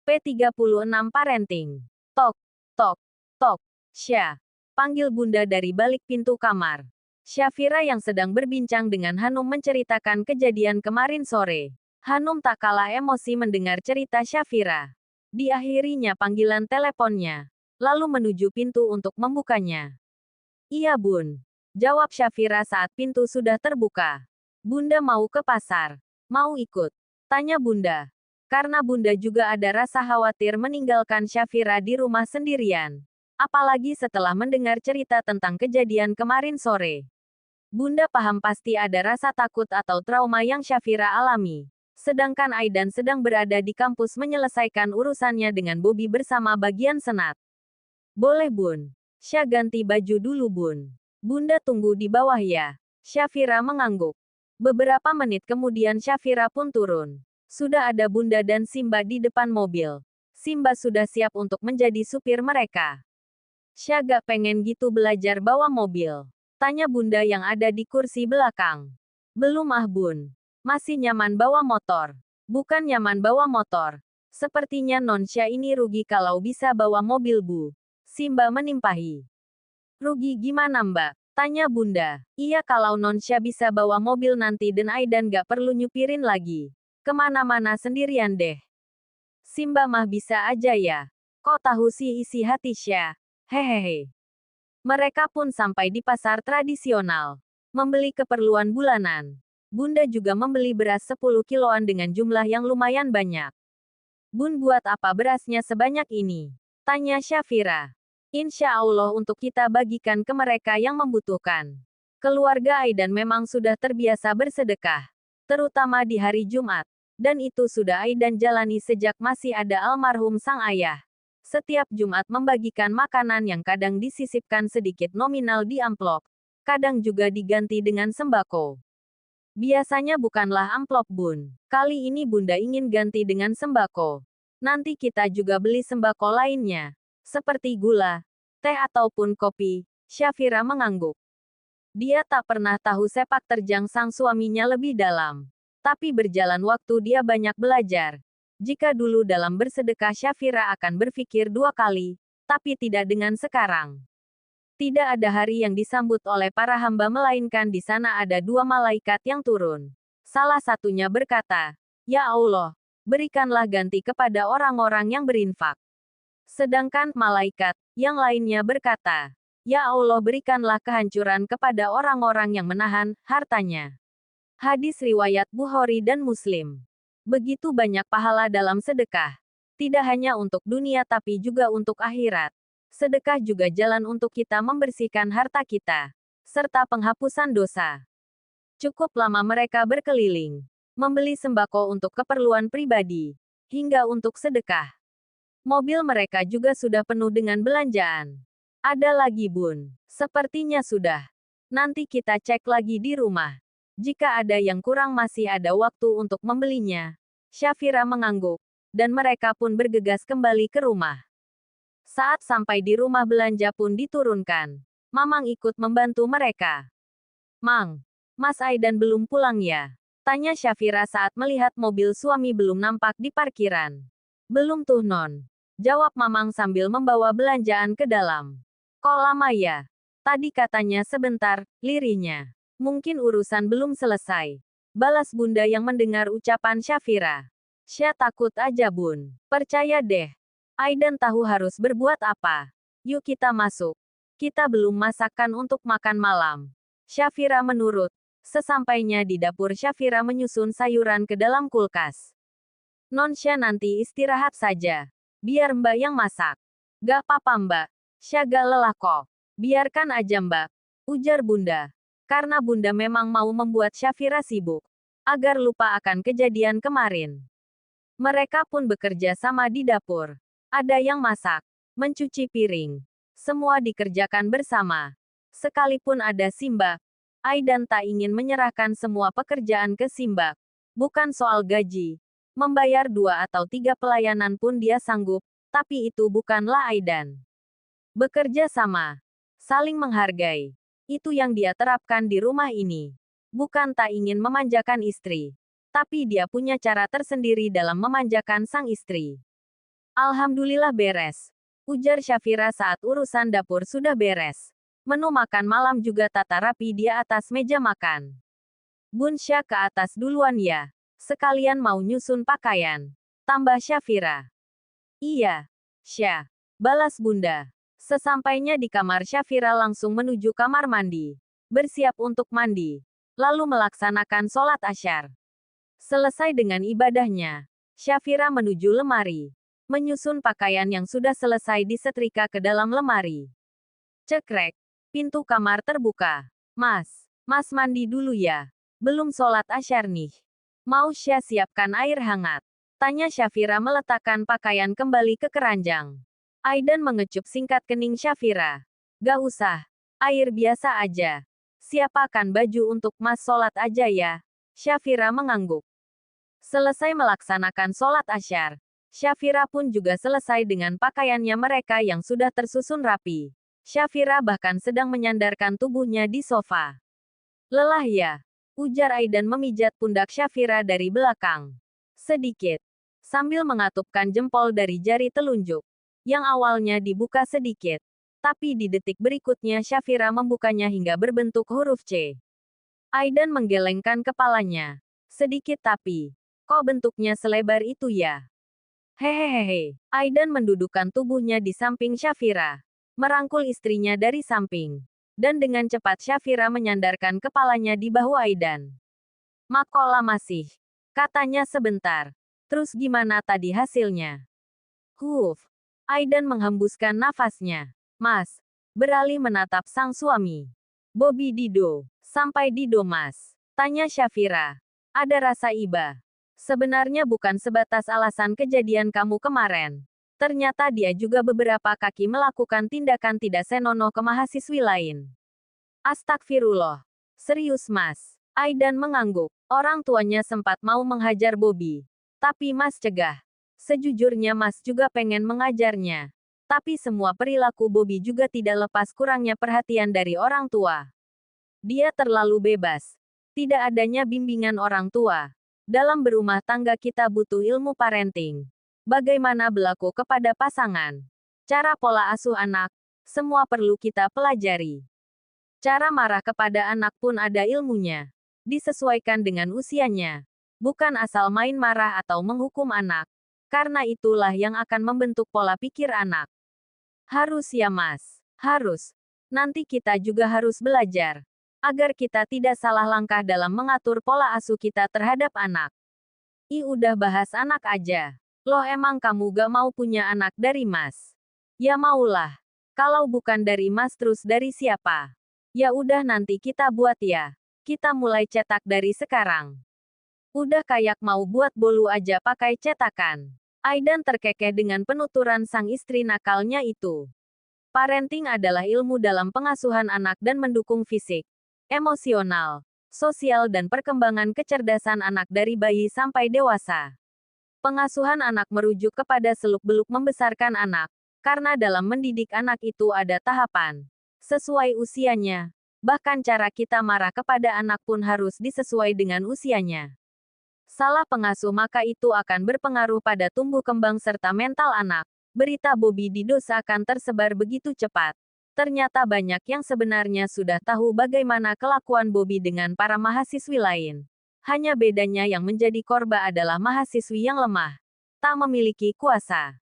P36 Parenting. Tok, tok, tok. Sya. Panggil bunda dari balik pintu kamar. Syafira yang sedang berbincang dengan Hanum menceritakan kejadian kemarin sore. Hanum tak kalah emosi mendengar cerita Syafira. Diakhirinya panggilan teleponnya. Lalu menuju pintu untuk membukanya. Iya bun. Jawab Syafira saat pintu sudah terbuka. Bunda mau ke pasar. Mau ikut? Tanya bunda. Karena bunda juga ada rasa khawatir meninggalkan Syafira di rumah sendirian. Apalagi setelah mendengar cerita tentang kejadian kemarin sore. Bunda paham pasti ada rasa takut atau trauma yang Syafira alami. Sedangkan Aidan sedang berada di kampus menyelesaikan urusannya dengan Bobby bersama bagian senat. Boleh bun. Sya ganti baju dulu bun. Bunda tunggu di bawah ya. Syafira mengangguk. Beberapa menit kemudian Syafira pun turun. Sudah ada bunda dan Simba di depan mobil. Simba sudah siap untuk menjadi supir mereka. Sya gak pengen gitu belajar bawa mobil. Tanya bunda yang ada di kursi belakang. Belum ah bun. Masih nyaman bawa motor. Bukan nyaman bawa motor. Sepertinya Nonsya ini rugi kalau bisa bawa mobil bu. Simba menimpahi. Rugi gimana mbak? Tanya bunda. Iya kalau Nonsya bisa bawa mobil nanti dan Aidan gak perlu nyupirin lagi. Kemana-mana sendirian deh. Simba mah bisa aja ya. Kok tahu sih isi hati Sya? Hehehe. Mereka pun sampai di pasar tradisional. Membeli keperluan bulanan. Bunda juga membeli beras 10 kiloan dengan jumlah yang lumayan banyak. Bun buat apa berasnya sebanyak ini? Tanya Syafira. Insya Allah untuk kita bagikan ke mereka yang membutuhkan. Keluarga Aidan memang sudah terbiasa bersedekah. Terutama di hari Jumat. Dan itu sudah Aidan jalani sejak masih ada almarhum sang ayah. Setiap Jumat membagikan makanan yang kadang disisipkan sedikit nominal di amplop. Kadang juga diganti dengan sembako. Biasanya bukanlah amplop bun. Kali ini bunda ingin ganti dengan sembako. Nanti kita juga beli sembako lainnya. Seperti gula, teh ataupun kopi. Syafira mengangguk. Dia tak pernah tahu sepak terjang sang suaminya lebih dalam. Tapi berjalan waktu dia banyak belajar. Jika dulu dalam bersedekah Syafira akan berpikir 2 kali, tapi tidak dengan sekarang. Tidak ada hari yang disambut oleh para hamba melainkan di sana ada 2 malaikat yang turun. Salah satunya berkata, "Ya Allah, berikanlah ganti kepada orang-orang yang berinfak." Sedangkan malaikat yang lainnya berkata, "Ya Allah berikanlah kehancuran kepada orang-orang yang menahan hartanya." Hadis riwayat Bukhari dan Muslim. Begitu banyak pahala dalam sedekah. Tidak hanya untuk dunia tapi juga untuk akhirat. Sedekah juga jalan untuk kita membersihkan harta kita. Serta penghapusan dosa. Cukup lama mereka berkeliling. Membeli sembako untuk keperluan pribadi. Hingga untuk sedekah. Mobil mereka juga sudah penuh dengan belanjaan. Ada lagi bun. Sepertinya sudah. Nanti kita cek lagi di rumah. Jika ada yang kurang masih ada waktu untuk membelinya. Syafira mengangguk. Dan mereka pun bergegas kembali ke rumah. Saat sampai di rumah belanja pun diturunkan. Mamang ikut membantu mereka. Mang, Mas Aidan belum pulang ya? Tanya Syafira saat melihat mobil suami belum nampak di parkiran. Belum tuh non. Jawab Mamang sambil membawa belanjaan ke dalam. Kok lama ya? Tadi katanya sebentar, lirihnya. Mungkin urusan belum selesai. Balas bunda yang mendengar ucapan Syafira. Sya takut aja bun. Percaya deh. Aidan tahu harus berbuat apa. Yuk kita masuk. Kita belum masakan untuk makan malam. Syafira menurut. Sesampainya di dapur Syafira menyusun sayuran ke dalam kulkas. Nonsya nanti istirahat saja. Biar mbak yang masak. Gak apa-apa mbak. Sya gak lelah kok. Biarkan aja mbak. Ujar bunda. Karena bunda memang mau membuat Syafira sibuk. Agar lupa akan kejadian kemarin. Mereka pun bekerja sama di dapur. Ada yang masak. Mencuci piring. Semua dikerjakan bersama. Sekalipun ada Simba. Aidan tak ingin menyerahkan semua pekerjaan ke Simba. Bukan soal gaji. Membayar 2 atau 3 pelayanan pun dia sanggup. Tapi itu bukanlah Aidan. Bekerja sama. Saling menghargai. Itu yang dia terapkan di rumah ini. Bukan tak ingin memanjakan istri. Tapi dia punya cara tersendiri dalam memanjakan sang istri. Alhamdulillah beres. Ujar Syafira saat urusan dapur sudah beres. Menu makan malam juga tata rapi di atas meja makan. Bun Syah ke atas duluan ya. Sekalian mau nyusun pakaian. Tambah Syafira. Iya. Syah. Balas Bunda. Sesampainya di kamar Syafira langsung menuju kamar mandi. Bersiap untuk mandi. Lalu melaksanakan sholat asyar. Selesai dengan ibadahnya. Syafira menuju lemari. Menyusun pakaian yang sudah selesai disetrika ke dalam lemari. Cekrek. Pintu kamar terbuka. Mas mandi dulu ya. Belum sholat asyar nih. Mau Syah siapkan air hangat? Tanya Syafira meletakkan pakaian kembali ke keranjang. Aidan mengecup singkat kening Syafira. Gak usah. Air biasa aja. Siapakan baju untuk Mas sholat aja ya. Syafira mengangguk. Selesai melaksanakan sholat asyar. Syafira pun juga selesai dengan pakaiannya mereka yang sudah tersusun rapi. Syafira bahkan sedang menyandarkan tubuhnya di sofa. Lelah ya? Ujar Aidan memijat pundak Syafira dari belakang. Sedikit. Sambil mengatupkan jempol dari jari telunjuk. Yang awalnya dibuka sedikit. Tapi di detik berikutnya Syafira membukanya hingga berbentuk huruf C. Aidan menggelengkan kepalanya. Sedikit tapi. Kok bentuknya selebar itu ya? Hehehe. Aidan mendudukkan tubuhnya di samping Syafira. Merangkul istrinya dari samping. Dan dengan cepat Syafira menyandarkan kepalanya di bahu Aidan. Makola masih. Katanya sebentar. Terus gimana tadi hasilnya? Huf. Aidan menghembuskan nafasnya. Mas. Beralih menatap sang suami. Bobby Dido. Sampai Dido mas. Tanya Syafira. Ada rasa iba. Sebenarnya bukan sebatas alasan kejadian kamu kemarin. Ternyata dia juga beberapa kaki melakukan tindakan tidak senonoh ke mahasiswi lain. Astagfirullah. Serius mas. Aidan mengangguk. Orang tuanya sempat mau menghajar Bobby. Tapi mas cegah. Sejujurnya mas juga pengen mengajarnya. Tapi semua perilaku Bobby juga tidak lepas kurangnya perhatian dari orang tua. Dia terlalu bebas. Tidak adanya bimbingan orang tua. Dalam berumah tangga kita butuh ilmu parenting. Bagaimana berlaku kepada pasangan. Cara pola asuh anak. Semua perlu kita pelajari. Cara marah kepada anak pun ada ilmunya. Disesuaikan dengan usianya. Bukan asal main marah atau menghukum anak. Karena itulah yang akan membentuk pola pikir anak. Harus ya mas. Harus. Nanti kita juga harus belajar. Agar kita tidak salah langkah dalam mengatur pola asuh kita terhadap anak. Udah bahas anak aja. Loh emang kamu gak mau punya anak dari mas? Ya maulah. Kalau bukan dari mas terus dari siapa? Ya udah nanti kita buat ya. Kita mulai cetak dari sekarang. Udah kayak mau buat bolu aja pakai cetakan. Aidan terkekeh dengan penuturan sang istri nakalnya itu. Parenting adalah ilmu dalam pengasuhan anak dan mendukung fisik, emosional, sosial dan perkembangan kecerdasan anak dari bayi sampai dewasa. Pengasuhan anak merujuk kepada seluk-beluk membesarkan anak, karena dalam mendidik anak itu ada tahapan. Sesuai usianya. Bahkan cara kita marah kepada anak pun harus disesuai dengan usianya. Salah pengasuh maka itu akan berpengaruh pada tumbuh kembang serta mental anak. Berita Bobby Dido akan tersebar begitu cepat. Ternyata banyak yang sebenarnya sudah tahu bagaimana kelakuan Bobby dengan para mahasiswi lain. Hanya bedanya yang menjadi korban adalah mahasiswi yang lemah. Tak memiliki kuasa.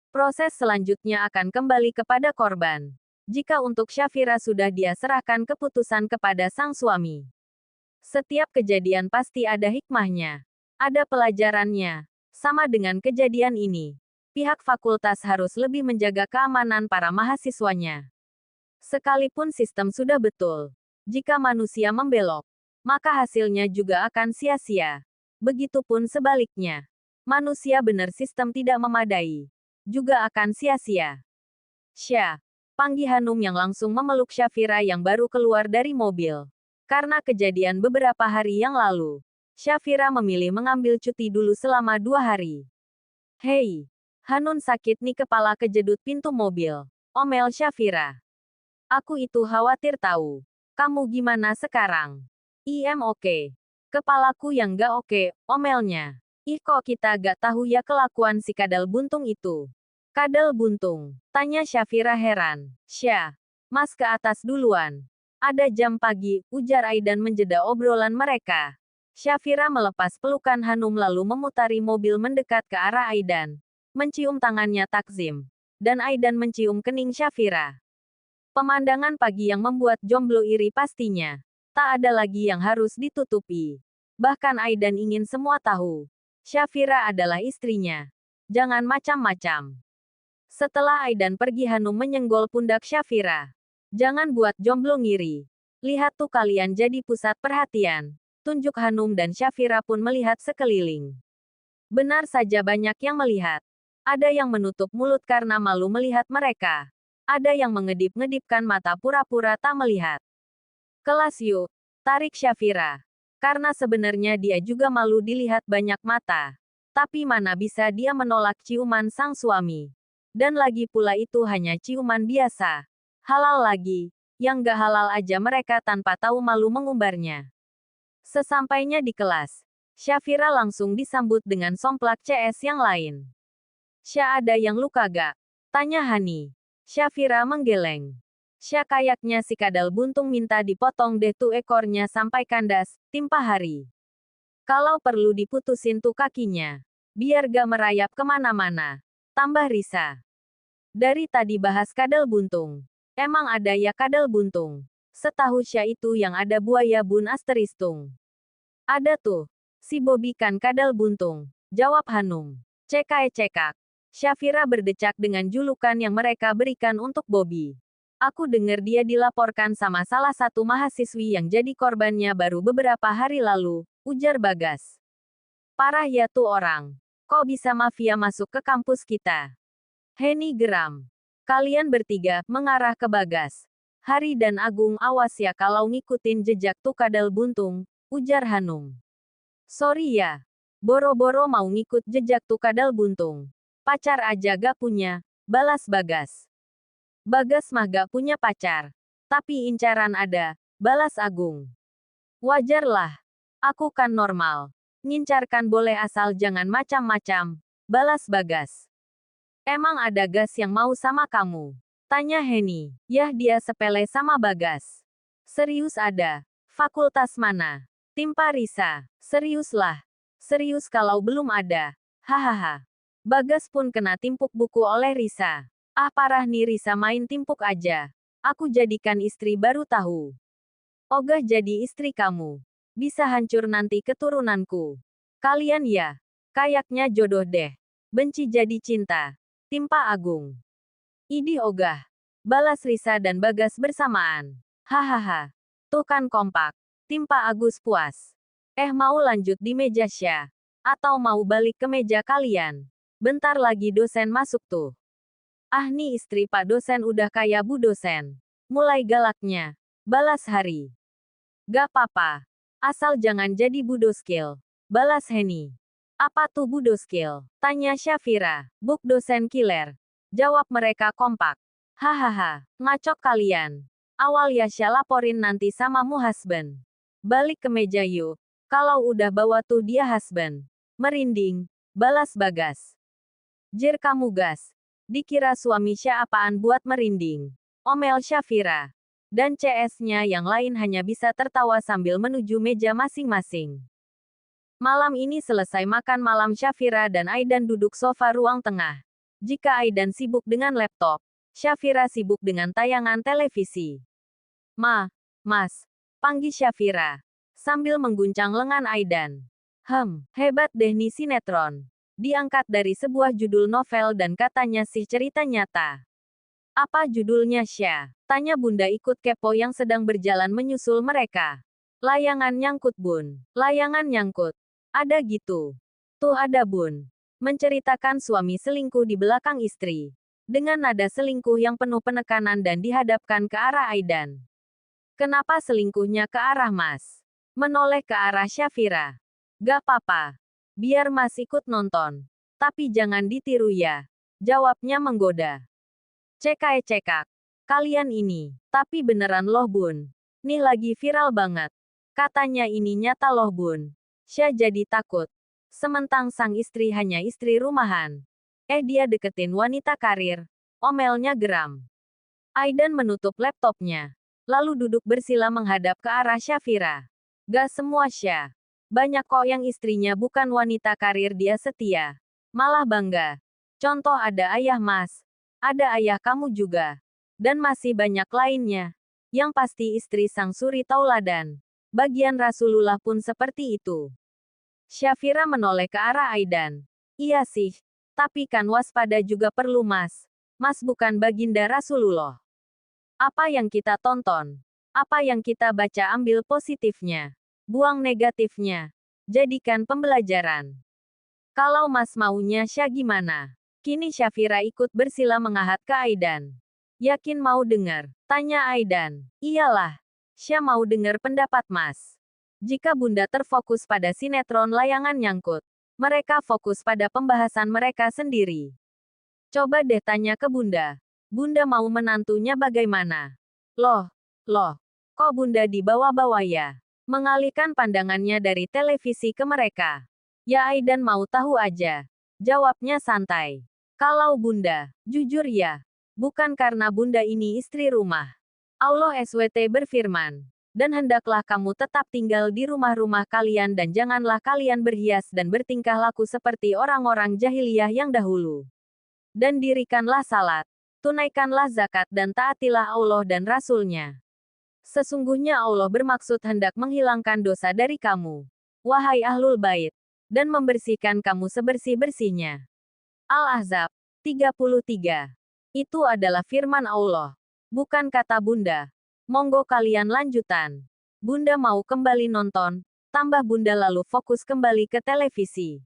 Proses selanjutnya akan kembali kepada korban. Jika untuk Syafira sudah dia serahkan keputusan kepada sang suami. Setiap kejadian pasti ada hikmahnya. Ada pelajarannya. Sama dengan kejadian ini. Pihak fakultas harus lebih menjaga keamanan para mahasiswanya. Sekalipun sistem sudah betul. Jika manusia membelok, maka hasilnya juga akan sia-sia. Begitupun sebaliknya. Manusia benar sistem tidak memadai. Juga akan sia-sia. Syah. Panggil Hanum yang langsung memeluk Syafira yang baru keluar dari mobil. Karena kejadian beberapa hari yang lalu. Syafira memilih mengambil cuti dulu selama 2 hari. Hei. Hanun sakit nih kepala kejedut pintu mobil. Omel Syafira. Aku itu khawatir tahu. Kamu gimana sekarang? Oke. Kepalaku yang gak oke, omelnya. Ih kok kita gak tahu ya kelakuan si kadal buntung itu. Kadal buntung, tanya Syafira heran. Syah, Mas ke atas duluan. Ada jam pagi, ujar Aidan menjeda obrolan mereka. Syafira melepas pelukan Hanum lalu memutari mobil mendekat ke arah Aidan. Mencium tangannya Takzim. Dan Aidan mencium kening Syafira. Pemandangan pagi yang membuat jomblo iri pastinya. Tak ada lagi yang harus ditutupi. Bahkan Aidan ingin semua tahu. Syafira adalah istrinya. Jangan macam-macam. Setelah Aidan pergi Hanum menyenggol pundak Syafira. Jangan buat jomblo ngiri. Lihat tuh kalian jadi pusat perhatian. Tunjuk Hanum dan Syafira pun melihat sekeliling. Benar saja banyak yang melihat. Ada yang menutup mulut karena malu melihat mereka. Ada yang mengedip-ngedipkan mata pura-pura tak melihat. Kelas yuk, tarik Syafira. Karena sebenarnya dia juga malu dilihat banyak mata. Tapi mana bisa dia menolak ciuman sang suami. Dan lagi pula itu hanya ciuman biasa. Halal lagi, yang gak halal aja mereka tanpa tahu malu mengumbarnya. Sesampainya di kelas, Syafira langsung disambut dengan somplak CS yang lain. Syah ada yang luka gak? Tanya Hani. Syafira menggeleng. Syah kayaknya si kadal buntung minta dipotong deh tuh ekornya sampai kandas, timpa Hari. Kalau perlu diputusin tuh kakinya. Biar gak merayap kemana-mana. Tambah Risa. Dari tadi bahas kadal buntung. Emang ada ya kadal buntung? Setahu Syah itu yang ada buaya bun asteristung. Ada tuh. Si Bobby kan kadal buntung. Jawab Hanum. Cekak. Syafira berdecak dengan julukan yang mereka berikan untuk Bobby. Aku dengar dia dilaporkan sama salah satu mahasiswi yang jadi korbannya baru beberapa hari lalu, ujar Bagas. Parah ya tuh orang. Kok bisa mafia masuk ke kampus kita? Heni geram. Kalian bertiga, mengarah ke Bagas. Hari dan Agung awas ya kalau ngikutin jejak tuh kadal buntung, ujar Hanum. Sorry ya. Boro-boro mau ngikut jejak tuh kadal buntung. Pacar aja gak punya, balas Bagas. Bagas mah gak punya pacar. Tapi incaran ada, balas Agung. Wajarlah. Aku kan normal. Ngincarkan boleh asal jangan macam-macam, balas Bagas. Emang ada gas yang mau sama kamu? Tanya Heni. Yah dia sepele sama Bagas. Serius ada. Fakultas mana? Timpa Risa. Seriuslah. Serius kalau belum ada. Hahaha. Bagas pun kena timpuk buku oleh Risa. Ah parah nih Risa main timpuk aja. Aku jadikan istri baru tahu. Ogah jadi istri kamu. Bisa hancur nanti keturunanku. Kalian ya. Kayaknya jodoh deh. Benci jadi cinta. Timpa Agung. Idih ogah. Balas Risa dan Bagas bersamaan. Hahaha. Tuh kan kompak. Timpa Agus puas. Mau lanjut di meja Syah? Atau mau balik ke meja kalian? Bentar lagi dosen masuk tuh. Ah nih istri Pak dosen udah kayak Bu dosen. Mulai galaknya. Balas Hari. Gak apa-apa. Asal jangan jadi Bu doskil. Balas Heni. Apa tuh Bu doskil? Tanya Syafira. Buk dosen killer. Jawab mereka kompak. Hahaha. Ngacok kalian. Awal ya Syah laporin nanti sama mu husband. Balik ke meja yuk. Kalau udah bawa tuh dia husband. Merinding. Balas Bagas. Jir kamu gas. Dikira suami Syah apaan buat merinding. Omel Syafira. Dan CS-nya yang lain hanya bisa tertawa sambil menuju meja masing-masing. Malam ini selesai makan malam Syafira dan Aidan duduk sofa ruang tengah. Jika Aidan sibuk dengan laptop, Syafira sibuk dengan tayangan televisi. Mas, panggil Syafira. Sambil mengguncang lengan Aidan. Hebat deh nih sinetron. Diangkat dari sebuah judul novel dan katanya sih cerita nyata. Apa judulnya Syah? Tanya Bunda ikut kepo yang sedang berjalan menyusul mereka. Layangan nyangkut Bun. Layangan nyangkut. Ada gitu. Tuh ada Bun. Menceritakan suami selingkuh di belakang istri. Dengan nada selingkuh yang penuh penekanan dan dihadapkan ke arah Aidan. Kenapa selingkuhnya ke arah Mas? Menoleh ke arah Syafira. Gak apa-apa. Biar Mas ikut nonton. Tapi jangan ditiru ya. Jawabnya menggoda. Cekak. Kalian ini. Tapi beneran loh Bun. Nih lagi viral banget. Katanya ini nyata loh Bun. Syah jadi takut. Sementang sang istri hanya istri rumahan. Dia deketin wanita karir. Omelnya geram. Aidan menutup laptopnya. Lalu duduk bersila menghadap ke arah Syafira. Gak semua Syah. Banyak kok yang istrinya bukan wanita karir dia setia. Malah bangga. Contoh ada ayah Mas. Ada ayah kamu juga. Dan masih banyak lainnya. Yang pasti istri sang suri tauladan. Bagian Rasulullah pun seperti itu. Syafira menoleh ke arah Aidan. Iya sih. Tapi kan waspada juga perlu Mas. Mas bukan baginda Rasulullah. Apa yang kita tonton? Apa yang kita baca ambil positifnya. Buang negatifnya. Jadikan pembelajaran. Kalau Mas maunya Syah gimana? Kini Syafira ikut bersila mengahat ke Aidan. Yakin mau dengar? Tanya Aidan. Iyalah. Syah mau dengar pendapat Mas. Jika Bunda terfokus pada sinetron layangan nyangkut, mereka fokus pada pembahasan mereka sendiri. Coba deh tanya ke Bunda. Bunda mau menantunya bagaimana? Loh, kok Bunda dibawa-bawa ya? Mengalihkan pandangannya dari televisi ke mereka. Ya Aidan mau tahu aja. Jawabnya santai. Kalau Bunda, jujur ya. Bukan karena Bunda ini istri rumah. Allah SWT berfirman. Dan hendaklah kamu tetap tinggal di rumah-rumah kalian dan janganlah kalian berhias dan bertingkah laku seperti orang-orang jahiliyah yang dahulu. Dan dirikanlah salat. Tunaikanlah zakat dan taatilah Allah dan Rasul-Nya. Sesungguhnya Allah bermaksud hendak menghilangkan dosa dari kamu. Wahai Ahlul Bait. Dan membersihkan kamu sebersih-bersihnya. Al-Ahzab 33. Itu adalah firman Allah. Bukan kata Bunda. Monggo kalian lanjutan. Bunda mau kembali nonton. Tambah Bunda lalu fokus kembali ke televisi.